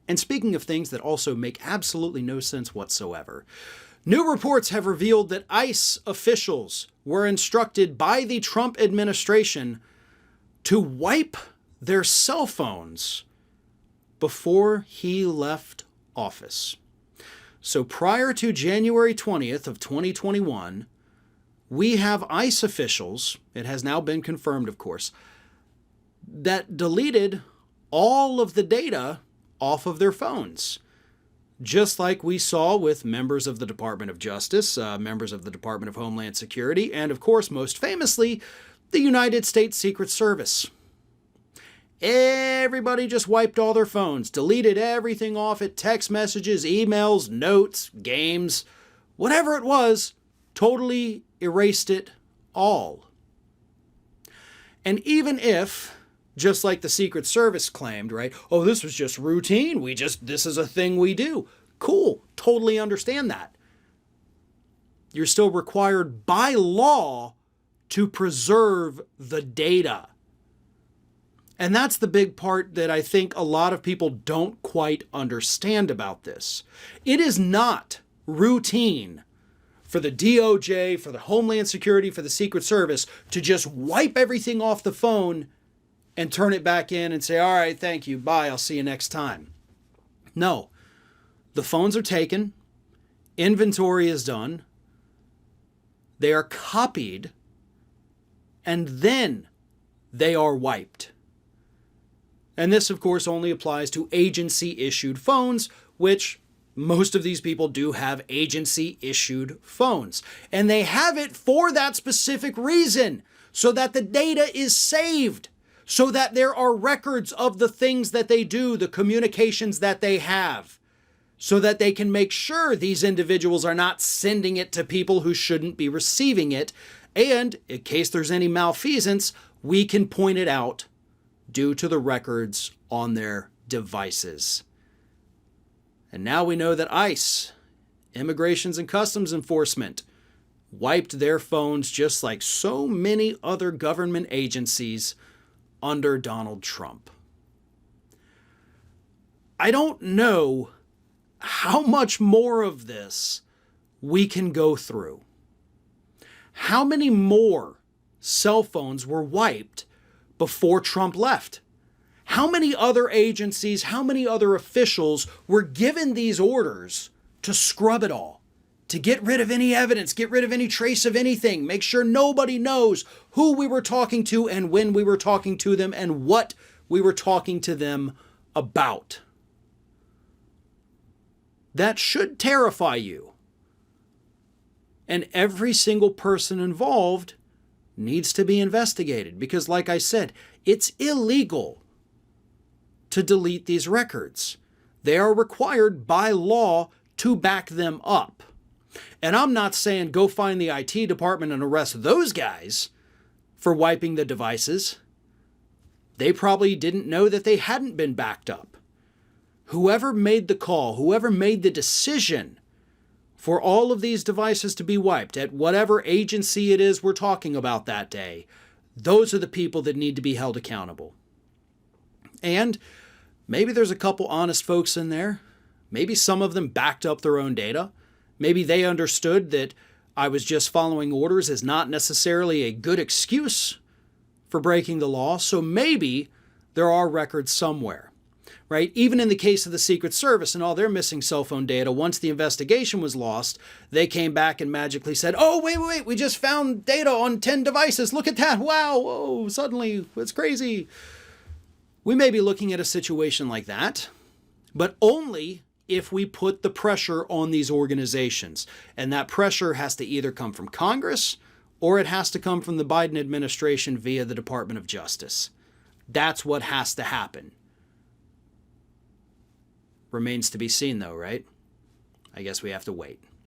And speaking of things that also make absolutely no sense whatsoever, new reports have revealed that ICE officials were instructed by the Trump administration to wipe their cell phones before he left office. So prior to January 20th of 2021, we have ICE officials, it has now been confirmed, of course, that deleted all of the data off of their phones. Just like we saw with members of the Department of Justice, members of the Department of Homeland Security, and of course, most famously, the United States Secret Service. Everybody just wiped all their phones, deleted everything off it, text messages, emails, notes, games, whatever it was, totally erased it all. And even if, just like the Secret Service claimed, right, oh, this was just routine, this is a thing we do. Cool, totally understand that. You're still required by law to preserve the data. And that's the big part that I think a lot of people don't quite understand about this. It is not routine for the DOJ, for the Homeland Security, for the Secret Service to just wipe everything off the phone and turn it back in and say, all right, thank you, bye, I'll see you next time. No, the phones are taken, inventory is done, they are copied, and then they are wiped. And this, of course, only applies to agency-issued phones, which most of these people do have agency-issued phones. And they have it for that specific reason, so that the data is saved, so that there are records of the things that they do, the communications that they have, so that they can make sure these individuals are not sending it to people who shouldn't be receiving it. And in case there's any malfeasance, we can point it out due to the records on their devices. And now we know that ICE, Immigrations and Customs Enforcement, wiped their phones just like so many other government agencies under Donald Trump. I don't know how much more of this we can go through. How many more cell phones were wiped before Trump left? How many other agencies, how many other officials were given these orders to scrub it all, to get rid of any evidence, get rid of any trace of anything, make sure nobody knows who we were talking to and when we were talking to them and what we were talking to them about? That should terrify you. And every single person involved needs to be investigated because, like I said, it's illegal to delete these records. They are required by law to back them up. And I'm not saying go find the IT department and arrest those guys for wiping the devices. They probably didn't know that they hadn't been backed up. Whoever made the call, whoever made the decision for all of these devices to be wiped at whatever agency it is we're talking about that day, those are the people that need to be held accountable. And maybe there's a couple honest folks in there. Maybe some of them backed up their own data. Maybe they understood that I was just following orders is not necessarily a good excuse for breaking the law. So maybe there are records somewhere. Right? Even in the case of the Secret Service and all their missing cell phone data, once the investigation was lost, they came back and magically said, oh, wait, we just found data on 10 devices. Look at that. Wow. Whoa, suddenly it's crazy. We may be looking at a situation like that, but only if we put the pressure on these organizations. And that pressure has to either come from Congress or it has to come from the Biden administration via the Department of Justice. That's what has to happen. Remains to be seen, though, right? I guess we have to wait.